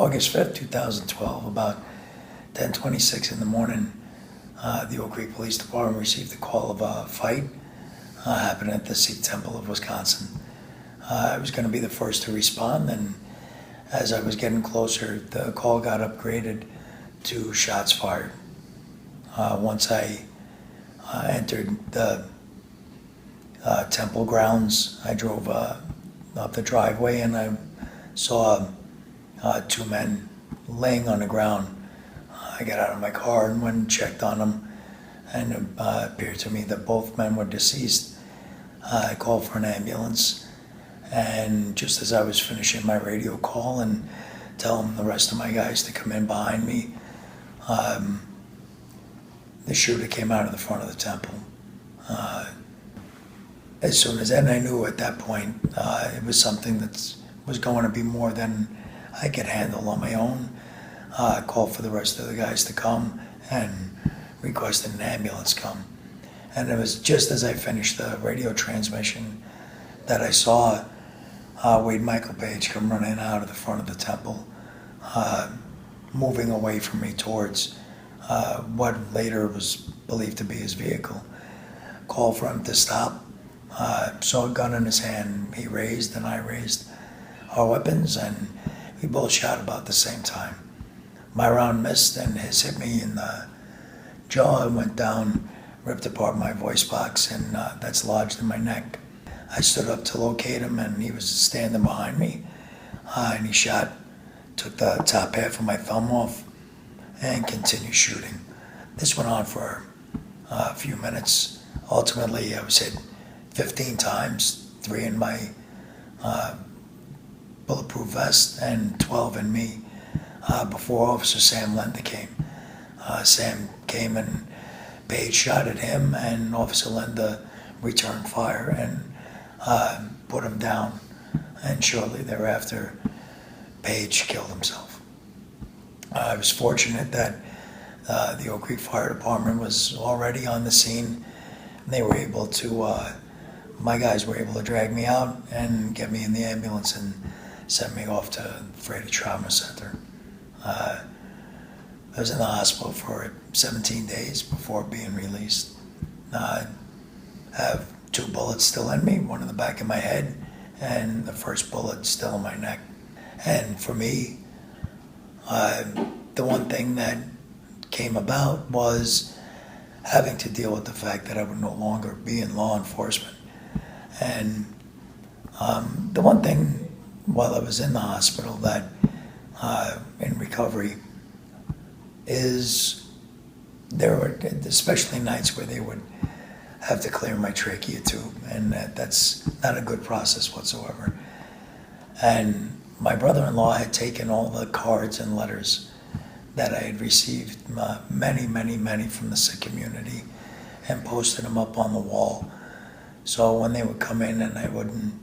August 5th, 2012, about 10:26 in the morning, the Oak Creek Police Department received a call of a fight happening at the Sikh Temple of Wisconsin. I was going to be the first to respond, and as I was getting closer, the call got upgraded to shots fired. Once I entered the temple grounds, I drove up the driveway and I saw two men laying on the ground. I got out of my car and went and checked on them, and it appeared to me that both men were deceased. I called for an ambulance, and just as I was finishing my radio call and telling the rest of my guys to come in behind me, the shooter came out of the front of the temple. As soon as then, I knew at that point it was something that was going to be more than I could handle on my own. I called for the rest of the guys to come and requested an ambulance come. And it was just as I finished the radio transmission that I saw Wade Michael Page come running out of the front of the temple, moving away from me towards what later was believed to be his vehicle. Called for him to stop. Saw a gun in his hand. He raised and I raised our weapons, and we both shot about the same time. My round missed and his hit me in the jaw and went down, ripped apart my voice box, and that's lodged in my neck. I stood up to locate him, and he was standing behind me, and he shot, took the top half of my thumb off, and continued shooting. This went on for a few minutes. Ultimately, I was hit 15 times, 3 in my bulletproof vest and 12 in me, before Officer Sam Lenda came. Sam came and Page shot at him, and Officer Lenda returned fire and put him down, and shortly thereafter Page killed himself. I was fortunate that the Oak Creek Fire Department was already on the scene. They were able to, my guys were able to drag me out and get me in the ambulance and sent me off to Freda Trauma Center. I was in the hospital for 17 days before being released. I have 2 bullets still in me, one in the back of my head and the first bullet still in my neck. And for me, the one thing that came about was having to deal with the fact that I would no longer be in law enforcement. And the one thing while I was in the hospital that in recovery is there were especially nights where they would have to clear my trachea tube, and that's not a good process whatsoever. And my brother-in-law had taken all the cards and letters that I had received, many from the Sikh community, and posted them up on the wall. So when they would come in and I wouldn't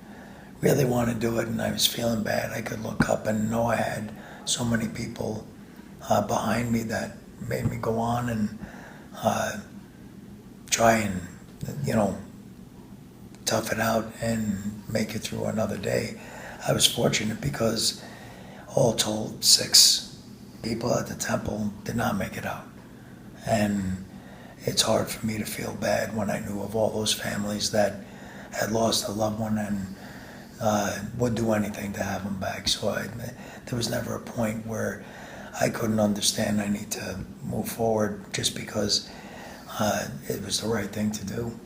really want to do it and I was feeling bad, I could look up and know I had so many people behind me that made me go on and try and, tough it out and make it through another day. I was fortunate because all told, 6 people at the temple did not make it out. And it's hard for me to feel bad when I knew of all those families that had lost a loved one and would do anything to have them back. So there was never a point where I couldn't understand I need to move forward just because it was the right thing to do.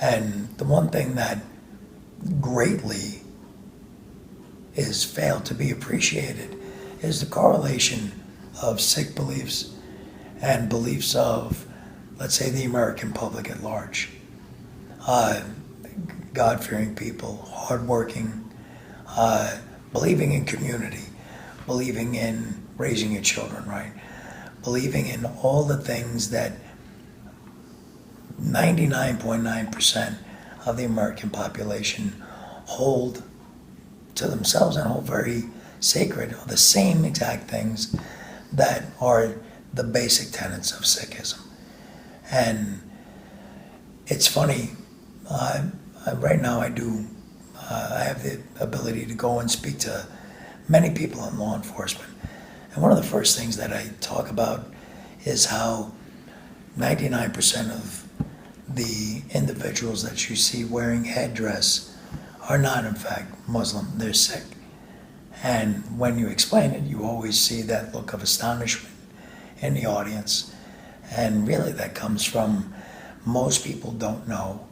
And the one thing that greatly is failed to be appreciated is the correlation of Sikh beliefs and beliefs of, let's say, the American public at large. God-fearing people, hardworking, believing in community, believing in raising your children right, believing in all the things that 99.9% of the American population hold to themselves and hold very sacred, are the same exact things that are the basic tenets of Sikhism. And it's funny, right now I have the ability to go and speak to many people in law enforcement, And one of the first things that I talk about is how 99% of the individuals that you see wearing headdress are not in fact Muslim, they're Sikh. And when you explain it, you always see that look of astonishment in the audience. And really that comes from most people don't know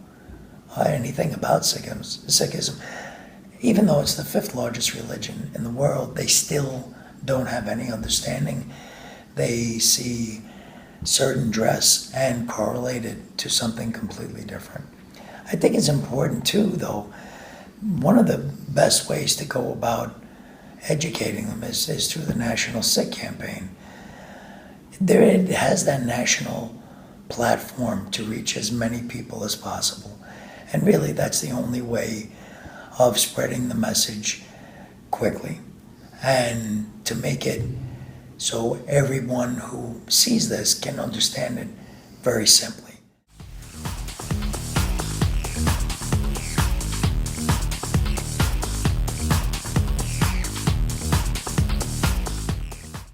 anything about Sikhism. Even though it's the fifth largest religion in the world, they still don't have any understanding. They see certain dress and correlate it to something completely different. I think it's important too, though, one of the best ways to go about educating them is through the National Sikh Campaign. It has that national platform to reach as many people as possible. And really, that's the only way of spreading the message quickly and to make it so everyone who sees this can understand it very simply.